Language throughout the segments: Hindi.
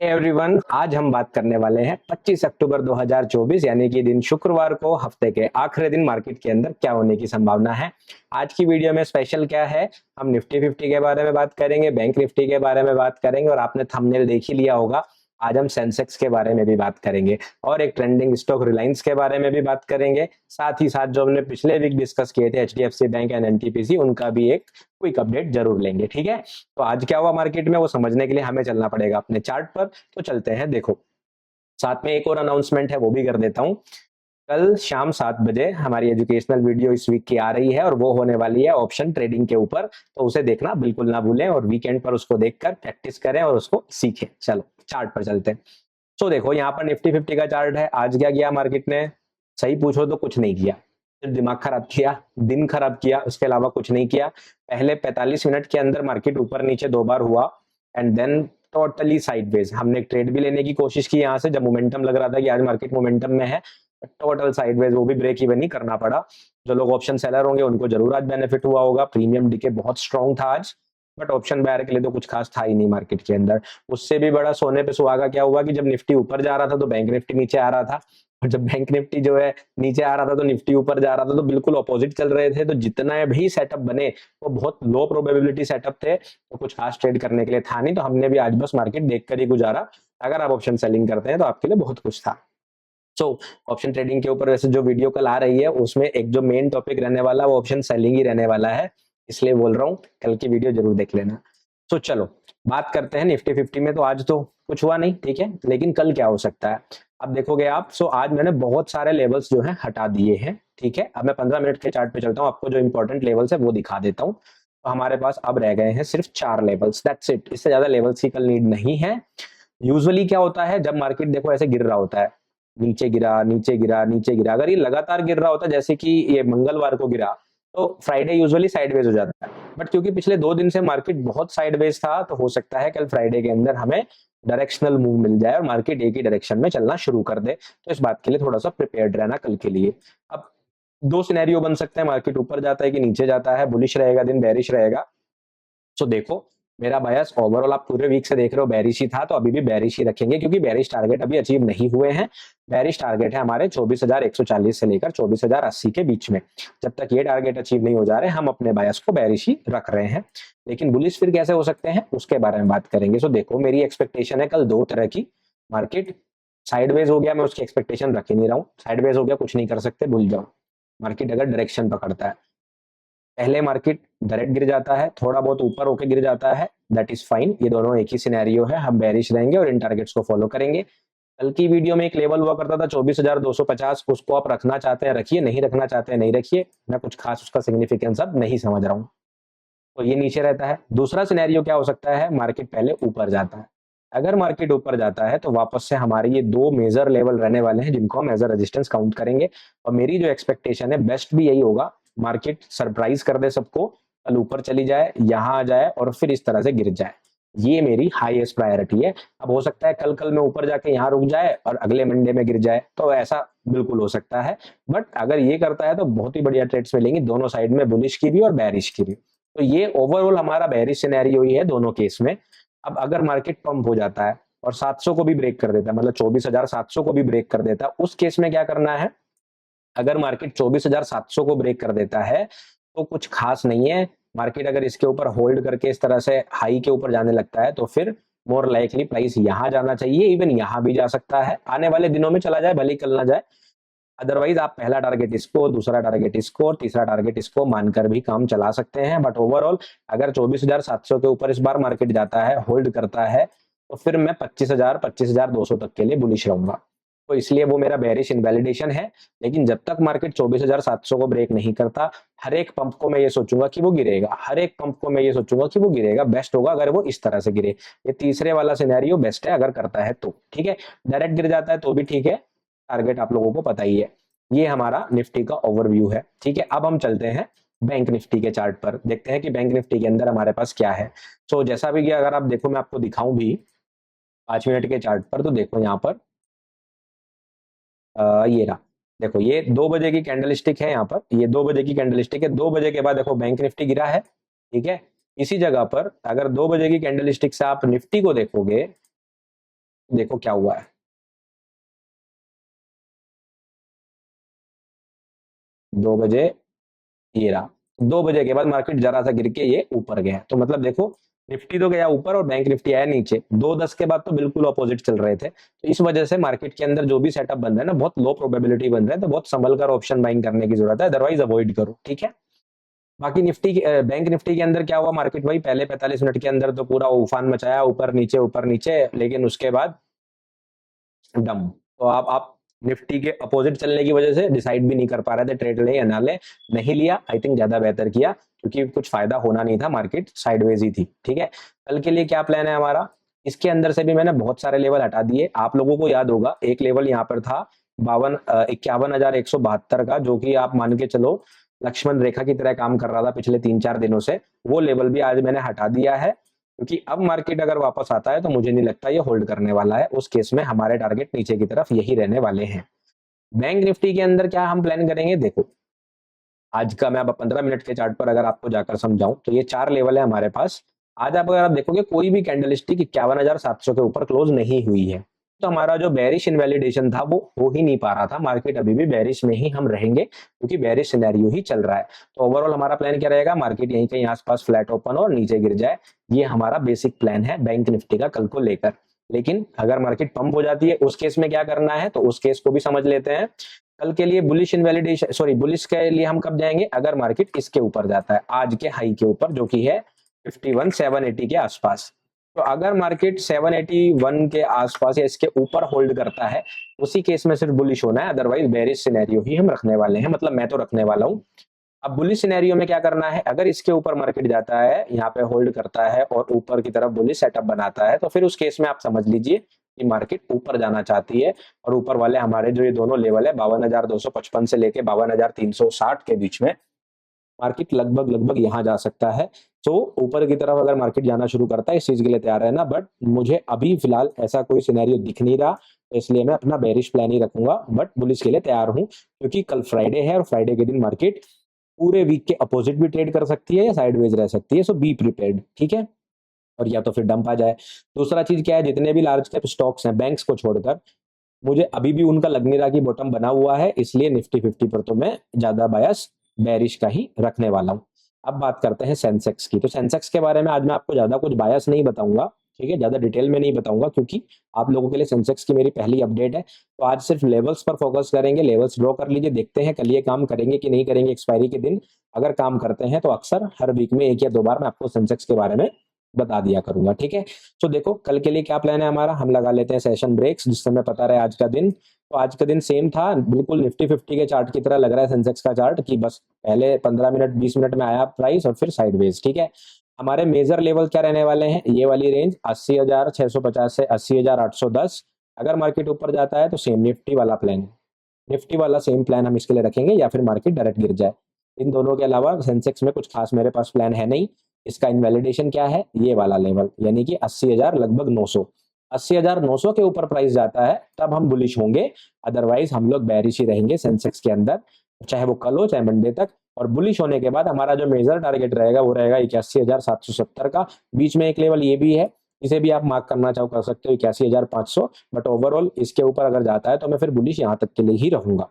एवरीवन, आज हम बात करने वाले हैं 25 अक्टूबर 2024 यानी कि दिन शुक्रवार को हफ्ते के आखिरी दिन मार्केट के अंदर क्या होने की संभावना है। आज की वीडियो में स्पेशल क्या है, हम निफ्टी 50 के बारे में बात करेंगे, बैंक निफ्टी के बारे में बात करेंगे और आपने थंबनेल देख ही लिया होगा। आज हम सेंसेक्स के बारे में भी बात करेंगे और एक ट्रेंडिंग स्टॉक रिलायंस के बारे में भी बात करेंगे। साथ ही साथ जो हमने पिछले वीक डिस्कस किए थे एचडीएफसी बैंक एंड एनटीपीसी, उनका भी एक क्विक अपडेट जरूर लेंगे। ठीक है, तो आज क्या हुआ मार्केट में वो समझने के लिए हमें चलना पड़ेगा अपने चार्ट पर। तो चलते हैं। देखो, साथ में एक और अनाउंसमेंट है, वो भी कर देता हूँ। कल शाम 7 बजे हमारी एजुकेशनल वीडियो इस वीक की आ रही है और वो होने वाली है ऑप्शन ट्रेडिंग के ऊपर, तो उसे देखना बिल्कुल ना भूलें और वीकेंड पर उसको देखकर प्रैक्टिस करें और उसको सीखें। चलो चार्ट पर चलते हैं। तो देखो, यहाँ पर निफ्टी 50 का चार्ट है। आज क्या किया मार्केट ने? सही पूछो तो कुछ नहीं किया, सिर्फ दिमाग खराब किया, दिन खराब किया, उसके अलावा कुछ नहीं किया। पहले 45 मिनट के अंदर मार्केट ऊपर नीचे 2 बार हुआ एंड देन टोटली साइडवेज। हमने एक ट्रेड भी लेने की कोशिश की यहाँ से, जब मोमेंटम लग रहा था कि आज मार्केट मोमेंटम में है, टोटल साइडवेज, वो भी ब्रेक इवन ही करना पड़ा। जो लोग ऑप्शन सेलर होंगे उनको जरूर आज बेनिफिट हुआ होगा। प्रीमियम डीके बहुत स्ट्रॉन्ग था आज, बट ऑप्शन बायर के लिए तो कुछ खास था ही नहीं मार्केट के अंदर। उससे भी बड़ा सोने पे सुहागा क्या हुआ कि जब निफ्टी ऊपर जा रहा था तो बैंक निफ्टी नीचे आ रहा था, और जब बैंक निफ्टी जो है नीचे आ रहा था तो निफ्टी ऊपर जा रहा था, तो बिल्कुल अपोजिट चल रहे थे। तो जितना भी सेटअप बने वो बहुत लो प्रोबेबिलिटी सेटअप थे, तो कुछ खास ट्रेड करने के लिए था नहीं। तो हमने भी आज बस मार्केट देखकर ही गुजारा। अगर आप ऑप्शन सेलिंग करते हैं तो आपके लिए बहुत कुछ था। सो ऑप्शन ट्रेडिंग के ऊपर वैसे जो वीडियो कल आ रही है उसमें एक जो मेन टॉपिक रहने वाला है वो ऑप्शन सेलिंग ही रहने वाला है, इसलिए बोल रहा हूँ कल की वीडियो जरूर देख लेना। तो चलो बात करते हैं निफ्टी 50 में। तो आज तो कुछ हुआ नहीं, ठीक है, लेकिन कल क्या हो सकता है अब देखोगे आप। सो आज मैंने बहुत सारे लेवल्स जो है हटा दिए हैं, ठीक है। अब मैं 15 मिनट के चार्ट पे चलता हूँ, आपको जो इंपॉर्टेंट लेवल्स है वो दिखा देता हूँ। तो हमारे पास अब रह गए हैं सिर्फ 4 लेवल्स, दैट्स इट। इससे ज्यादा लेवल्स की कल नीड नहीं है। यूजुअली क्या होता है जब मार्केट देखो ऐसे गिर रहा होता है, नीचे गिरा नीचे गिरा नीचे गिरा, अगर ये लगातार गिर रहा होता है जैसे कि ये मंगलवार को गिरा, तो फ्राइडे यूजुअली साइडवेज हो जाता है। बट क्योंकि पिछले 2 दिन से मार्केट बहुत साइडवेज था, तो हो सकता है कल फ्राइडे के अंदर हमें डायरेक्शनल मूव मिल जाए और मार्केट एक ही डायरेक्शन में चलना शुरू कर दे। तो इस बात के लिए थोड़ा सा प्रिपेयर्ड रहना कल के लिए। अब 2 सिनेरियो बन सकते हैं, मार्केट ऊपर जाता है कि नीचे जाता है, बुलिश रहेगा दिन बेरिश रहेगा। सो देखो, मेरा बायस ओवरऑल आप पूरे वीक से देख रहे हो बेरिश ही था, तो अभी भी बेरिश ही रखेंगे क्योंकि बेरिश टारगेट अभी अचीव नहीं हुए हैं। बेरिश टारगेट है हमारे 24,140 से लेकर 24,080 के बीच में। जब तक ये टारगेट अचीव नहीं हो जा रहे हम अपने बायस को बेरिश ही रख रहे हैं। लेकिन बुलिश फिर कैसे हो सकते हैं उसके बारे में बात करेंगे। सो देखो, मेरी एक्सपेक्टेशन है कल 2 तरह की। मार्केट साइडवेज हो गया, मैं उसकी एक्सपेक्टेशन रख ही नहीं रहा हूँ। साइडवेज हो गया, कुछ नहीं कर सकते, भूल जाओ। मार्केट अगर डायरेक्शन पकड़ता है, पहले मार्केट डायरेक्ट गिर जाता है, थोड़ा बहुत ऊपर होके गिर जाता है, दैट इज फाइन। ये दोनों एक ही सिनेरियो है, हम बेरिश रहेंगे और इन टारगेट्स को फॉलो करेंगे। कल की वीडियो में एक लेवल हुआ करता था 24,250, उसको आप रखना चाहते हैं रखिए, नहीं रखना चाहते हैं नहीं रखिए। मैं कुछ खास उसका सिग्निफिकेंस अब नहीं समझ रहा हूँ, तो ये नीचे रहता है। दूसरा सिनेरियो क्या हो सकता है, मार्केट पहले ऊपर जाता है। अगर मार्केट ऊपर जाता है तो वापस से हमारे ये 2 मेजर लेवल रहने वाले हैं जिनको हम एज अ रेजिस्टेंस काउंट करेंगे। और मेरी जो एक्सपेक्टेशन है बेस्ट भी यही होगा, मार्केट सरप्राइज कर दे सबको, कल ऊपर चली जाए, यहां आ जाए और फिर इस तरह से गिर जाए। ये मेरी हाईएस्ट प्रायोरिटी है। अब हो सकता है कल कल में ऊपर जाके यहाँ रुक जाए और अगले मंडे में गिर जाए, तो ऐसा बिल्कुल हो सकता है। बट अगर ये करता है तो बहुत ही बढ़िया ट्रेड्स मिलेंगी दोनों साइड में, बुलिश की भी और बेरिश की भी। तो ये ओवरऑल हमारा बेरिश सिनेरियो ही है दोनों केस में। अब अगर मार्केट पंप हो जाता है और 700 को भी ब्रेक कर देता है, मतलब 24,700 को भी ब्रेक कर देता है, उस केस में क्या करना है। अगर मार्केट 24,700 को ब्रेक कर देता है तो कुछ खास नहीं है। मार्केट अगर इसके ऊपर होल्ड करके इस तरह से हाई के ऊपर जाने लगता है तो फिर मोर लाइकली प्राइस यहां जाना चाहिए, इवन यहां भी जा सकता है, आने वाले दिनों में चला जाए, भले ही कल ना जाए। अदरवाइज आप पहला टारगेट इसको, दूसरा टारगेट इसको और तीसरा टारगेट इसको मानकर भी काम चला सकते हैं। बट ओवरऑल अगर 24,700 के ऊपर इस बार मार्केट जाता है, होल्ड करता है, तो फिर मैं 25,000 25,200 तक के लिए बुलिश रहूंगा। तो इसलिए वो मेरा बेरिश इनवैलिडेशन है। लेकिन जब तक मार्केट 24,700 को ब्रेक नहीं करता, हर एक पंप को मैं ये सोचूंगा कि वो गिरेगा, हर एक पंप को मैं ये सोचूंगा कि वो गिरेगा। बेस्ट होगा अगर वो इस तरह से गिरे। ये तीसरे वाला सिनेरियो बेस्ट है अगर करता है तो, ठीक है। डायरेक्ट गिर जाता है तो भी ठीक है, टारगेट आप लोगों को पता ही है। ये हमारा निफ्टी का ओवरव्यू है, ठीक है। अब हम चलते हैं बैंक निफ्टी के चार्ट पर, देखते हैं कि बैंक निफ्टी के अंदर हमारे पास क्या है। सो जैसा भी कि अगर आप देखो, मैं आपको दिखाऊं भी 5 मिनट के चार्ट पर, तो देखो यहाँ पर ये रहा। देखो ये 2 बजे की कैंडल स्टिक है, यहाँ पर ये 2 बजे की कैंडल स्टिक है। 2 बजे के बाद देखो बैंक निफ्टी गिरा है, ठीक है। इसी जगह पर अगर 2 बजे की कैंडल स्टिक से आप निफ्टी को देखोगे देखो क्या हुआ है, 2 बजे ये रहा, 2 बजे के बाद मार्केट जरा सा गिर के ये ऊपर गया, तो मतलब देखो निफ्टी तो गया ऊपर और बैंक निफ्टी आया नीचे, 2:10 के बाद तो बिल्कुल अपोजिट चल रहे थे, तो इस वजह से मार्केट के अंदर जो भी सेटअप बन रहा है ना, बहुत लो प्रोबेबिलिटी बन रहा है, तो बहुत संभल कर ऑप्शन बाइंग करने की जरूरत है, अदरवाइज अवॉइड करो, ठीक है। बाकी बैंक निफ्टी के अंदर क्या हुआ, मार्केट भाई पहले 45 मिनट के अंदर तो पूरा उफान मचाया, ऊपर नीचे, लेकिन उसके बाद डम। तो आप निफ्टी के अपोजिट चलने की वजह से डिसाइड भी नहीं कर पा रहे थे ट्रेड ले या ना ले, नहीं लिया, आई थिंक ज्यादा बेहतर किया, क्योंकि कुछ फायदा होना नहीं था, मार्केट साइडवेज ही थी, ठीक है। कल के लिए क्या प्लान है हमारा, इसके अंदर से भी मैंने बहुत सारे लेवल हटा दिए, आप लोगों को याद होगा एक लेवल यहाँ पर था 51,172 का, जो कि आप मान के चलो लक्ष्मण रेखा की तरह काम कर रहा था पिछले 3-4 दिनों से, वो लेवल भी आज मैंने हटा दिया है, क्योंकि अब मार्केट अगर वापस आता है तो मुझे नहीं लगता ये होल्ड करने वाला है, उस केस में हमारे टारगेट नीचे की तरफ यही रहने वाले हैं। बैंक निफ्टी के अंदर क्या हम प्लान करेंगे, देखो आज का मैं अब 15 मिनट के चार्ट पर अगर आपको जाकर समझाऊं तो ये 4 लेवल है हमारे पास। आज आप अगर आप देखोगे कोई भी कैंडल स्टिक 51,700 के ऊपर क्लोज नहीं हुई है, तो हमारा जो बेरिश इनवैलिडेशन था वो हो ही नहीं पा रहा था, मार्केट अभी भी बेरिश में ही हम रहेंगे, क्योंकि बेरिश सिनेरियो ही चल रहा है। तो ओवरऑल हमारा प्लान क्या रहेगा, मार्केट यहीं कहीं आसपास फ्लैट ओपन और नीचे गिर जाए, ये हमारा बेसिक प्लान है बैंक निफ्टी का कल को लेकर। लेकिन अगर मार्केट पंप हो जाती है उस केस में क्या करना है, तो उस केस को भी समझ लेते हैं। कल के लिए बुलिश इनवैलिडेशन, सॉरी बुलिश के लिए हम कब जाएंगे, अगर मार्केट इसके ऊपर जाता है, आज के हाई के ऊपर जो कि है 51,780 के आसपास। तो अगर मार्केट 781 के आसपास या इसके ऊपर होल्ड करता है, उसी केस में सिर्फ बुलिश होना है, अदरवाइज बेरिश सिनेरियो ही हम रखने वाले हैं, मतलब मैं तो रखने वाला हूं। अब बुलिश सिनेरियो में क्या करना है, अगर इसके ऊपर मार्केट जाता है, यहाँ पे होल्ड करता है और ऊपर की तरफ बुलिश सेटअप बनाता है, तो फिर उस केस में आप समझ लीजिए कि मार्केट ऊपर जाना चाहती है, और ऊपर वाले हमारे जो ये दोनों लेवल है 52,255 से लेके 52,360 के बीच में मार्केट लगभग लगभग यहाँ जा सकता है। तो ऊपर की तरफ अगर मार्केट जाना शुरू करता है, इस चीज के लिए तैयार रहना, बट मुझे अभी फिलहाल ऐसा कोई सिनेरियो दिख नहीं रहा, तो इसलिए मैं अपना बेरिश प्लान ही रखूंगा, बट बुलिश के लिए तैयार हूं, क्योंकि कल फ्राइडे है और फ्राइडे के दिन मार्केट पूरे वीक के अपोजिट भी ट्रेड कर सकती है या साइडवेज रह सकती है, सो बी प्रिपेयर्ड, ठीक है। और या तो फिर डंप आ जाए। दूसरा चीज क्या है, जितने भी लार्ज कैप स्टॉक्स हैं बैंक्स को छोड़कर, मुझे अभी भी उनका लग नहीं रहा कि बॉटम बना हुआ है, इसलिए निफ्टी 50 पर तो मैं ज्यादा बायस बेरिश का ही रखने वाला हूं। अब बात करते हैं सेंसेक्स की, तो सेंसेक्स के बारे में आज मैं आपको ज्यादा कुछ बायस नहीं बताऊंगा, ठीक है, ज्यादा डिटेल में नहीं बताऊंगा, क्योंकि आप लोगों के लिए सेंसेक्स की मेरी पहली अपडेट है, तो आज सिर्फ लेवल्स पर फोकस करेंगे, लेवल्स ड्रॉ कर लीजिए, देखते हैं कल ये काम करेंगे कि नहीं करेंगे एक्सपायरी के दिन। अगर काम करते हैं तो अक्सर हर वीक में 1 या 2 बार मैं आपको सेंसेक्स के बारे में बता दिया करूंगा, ठीक है। तो देखो कल के लिए क्या प्लान है हमारा, हम लगा लेते हैं सेशन ब्रेक्स, जिससे हमें पता रहे आज का दिन। तो आज का दिन सेम था, बिल्कुल निफ्टी 50 के चार्ट की तरह लग रहा है सेंसेक्स का चार्ट, कि बस पहले 15 मिनट 20 मिनट में आया प्राइस और फिर साइडवेज, ठीक है। हमारे मेजर लेवल क्या रहने वाले हैं, ये वाली रेंज 80,650 से 80,810। अगर मार्केट ऊपर जाता है तो सेम निफ्टी वाला प्लान, निफ्टी वाला सेम प्लान हम इसके लिए रखेंगे, या फिर मार्केट डायरेक्ट गिर जाए। इन दोनों के अलावा सेंसेक्स में कुछ खास मेरे पास प्लान है नहीं। इसका इनवैलिडेशन क्या है, ये वाला लेवल, यानी कि 80,000 लगभग 900, 80,900 के ऊपर प्राइस जाता है तब हम बुलिश होंगे, अदरवाइज हम लोग बेरिश ही रहेंगे सेंसेक्स के अंदर, चाहे वो कल हो चाहे मंडे तक। और बुलिश होने के बाद हमारा जो मेजर टारगेट रहेगा वो रहेगा 81,770 का। बीच में एक लेवल ये भी है, इसे भी आप मार्क करना चाहो कर सकते हो, 81,500, बट ओवरऑल इसके ऊपर अगर जाता है तो मैं फिर बुलिश यहाँ तक के लिए ही रहूंगा।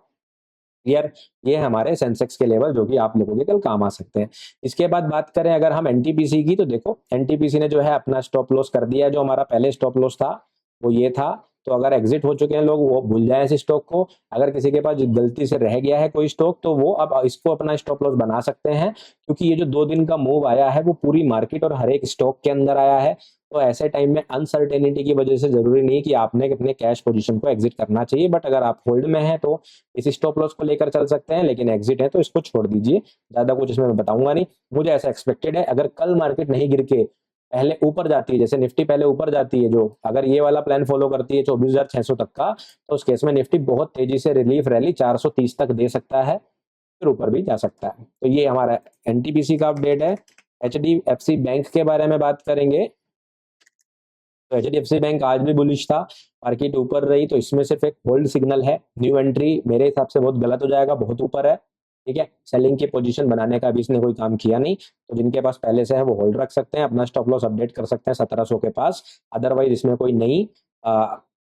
क्लियर, ये हमारे सेंसेक्स के लेवल जो कि आप लोगों के कल काम आ सकते हैं। इसके बाद बात करें अगर हम एनटीपीसी की, तो देखो एनटीपीसी ने जो है अपना स्टॉप लॉस कर दिया, जो हमारा पहले स्टॉप लॉस था वो ये था, तो अगर एग्जिट हो चुके हैं लोग वो भूल जाए इस स्टॉक को। अगर किसी के पास गलती से रह गया है कोई स्टॉक, तो वो अब इसको अपना स्टॉप लॉस बना सकते हैं, क्योंकि ये जो 2 दिन का मूव आया है वो पूरी मार्केट और हर एक स्टॉक के अंदर आया है। तो ऐसे टाइम में अनसर्टेनिटी की वजह से जरूरी नहीं कि आपने अपने कैश पोजीशन को एग्जिट करना चाहिए, बट अगर आप होल्ड में हैं तो इस स्टॉप लॉस को लेकर चल सकते हैं, लेकिन एग्जिट है तो इसको छोड़ दीजिए, ज्यादा कुछ इसमें मैं बताऊंगा नहीं। मुझे ऐसा एक्सपेक्टेड है, अगर कल मार्केट नहीं गिर के पहले ऊपर जाती है, जैसे निफ्टी पहले ऊपर जाती है, जो अगर ये वाला प्लान फॉलो करती है 24,600 तक का, तो उस केस में निफ्टी बहुत तेजी से रिलीफ रैली 430 तक दे सकता है, फिर ऊपर भी जा सकता है। तो ये हमारा एनटीपीसी का अपडेट है। एचडीएफसी बैंक के बारे में बात करेंगे, तो एचडीएफसी बैंक आज भी बुलिश था, मार्केट ऊपर रही, तो इसमें सिर्फ एक होल्ड सिग्नल है, न्यू एंट्री मेरे हिसाब से बहुत गलत हो जाएगा, बहुत ऊपर है, ठीक है। सेलिंग की पोजीशन बनाने का भी इसने कोई काम किया नहीं, तो जिनके पास पहले से है वो होल्ड रख सकते हैं, अपना स्टॉप लॉस अपडेट कर सकते हैं 1700 के पास, अदरवाइज इसमें कोई नई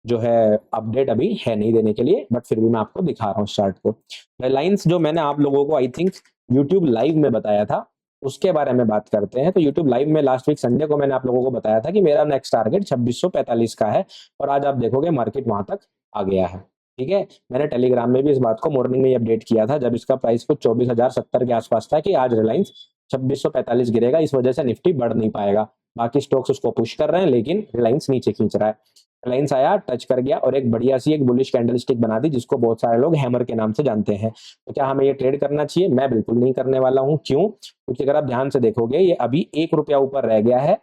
जो है अपडेट अभी है नहीं देने के लिए, बट फिर भी मैं आपको दिखा रहा हूँ चार्ट को। रिलायंस जो मैंने आप लोगों को आई थिंक यूट्यूब लाइव में बताया था, उसके बारे में बात करते हैं। तो यूट्यूब लाइव में लास्ट वीक संडे को मैंने आप लोगों को बताया था कि मेरा नेक्स्ट टारगेट 2645 का है, और आज आप देखोगे मार्केट वहां तक आ गया है। ठीक है, मैंने टेलीग्राम में भी इस बात को मॉर्निंग में अपडेट किया था, जब इसका प्राइस कुछ 24,070 के आसपास था, कि आज रिलायंस 2645 गिरेगा, इस वजह से निफ्टी बढ़ नहीं पाएगा। बाकी स्टॉक्स उसको पुश कर रहे हैं, लेकिन रिलायंस नीचे खींच रहा है। रिलायंस आया, टच कर गया और एक बढ़िया सी एक बुलिश कैंडल स्टिक बना दी, जिसको बहुत सारे लोग हैमर के नाम से जानते हैं। तो क्या हमें ये ट्रेड करना चाहिए? मैं बिल्कुल नहीं करने वाला हूं। क्यों? क्योंकि अगर आप ध्यान से देखोगे, ये अभी 1 रुपया ऊपर रह गया है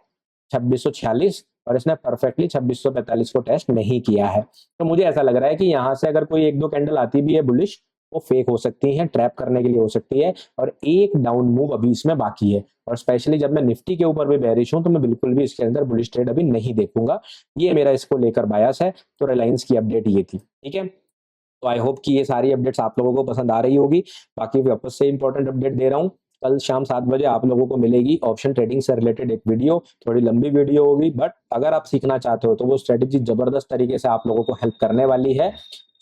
2646, और इसने परफेक्टली 2645 को टेस्ट नहीं किया है। तो मुझे ऐसा लग रहा है कि यहाँ से अगर कोई एक दो कैंडल आती भी है बुलिश, वो फेक हो सकती है, ट्रैप करने के लिए हो सकती है, और एक डाउन मूव अभी इसमें बाकी है। और स्पेशली जब मैं निफ्टी के ऊपर भी बेरिश हूं, तो मैं बिल्कुल भी इसके अंदर बुलिश ट्रेड अभी नहीं देखूंगा। ये मेरा इसको लेकर बायस है। तो रिलायंस की अपडेट ये थी। ठीक है, तो आई होप कि ये सारी अपडेट्स आप लोगों को पसंद आ रही होगी। बाकी वापस से इंपॉर्टेंट अपडेट दे रहा हूँ, कल शाम 7 बजे आप लोगों को मिलेगी ऑप्शन ट्रेडिंग से रिलेटेड एक वीडियो। थोड़ी लंबी वीडियो होगी, बट अगर आप सीखना चाहते हो तो वो स्ट्रेटेजी जबरदस्त तरीके से आप लोगों को हेल्प करने वाली है।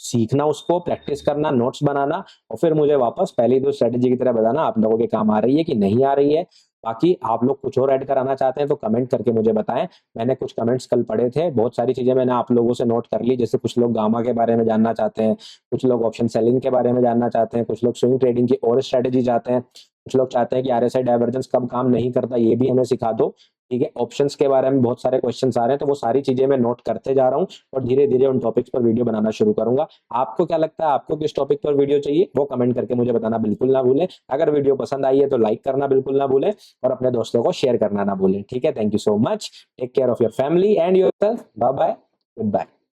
सीखना, उसको प्रैक्टिस करना, नोट्स बनाना, और फिर मुझे वापस पहली दो स्ट्रेटेजी की तरह बताना आप लोगों के काम आ रही है कि नहीं आ रही है। बाकी आप लोग कुछ और ऐड कराना चाहते हैं तो कमेंट करके मुझे बताएं। मैंने कुछ कमेंट्स कल पढ़े थे, बहुत सारी चीजें मैंने आप लोगों से नोट कर ली। जैसे कुछ लोग गामा के बारे में जानना चाहते हैं, कुछ लोग ऑप्शन सेलिंग के बारे में जानना चाहते हैं, कुछ लोग स्विंग ट्रेडिंग की और स्ट्रेटेजी चाहते हैं, कुछ लोग चाहते हैं कि आरएसआई डाइवर्जेंस कब काम नहीं करता, ये भी हमें सिखा दो। ठीक है, ऑप्शंस के बारे में बहुत सारे क्वेश्चंस आ रहे हैं, तो वो सारी चीजें मैं नोट करते जा रहा हूँ, और धीरे धीरे उन टॉपिक्स पर वीडियो बनाना शुरू करूंगा। आपको क्या लगता है, आपको किस टॉपिक पर वीडियो चाहिए, वो कमेंट करके मुझे बताना बिल्कुल ना भूलें। अगर वीडियो पसंद आई है तो लाइक करना बिल्कुल ना भूलें, और अपने दोस्तों को शेयर करना ना भूलें। ठीक है, thank you so much, take care of your family and yourself, bye bye, good bye.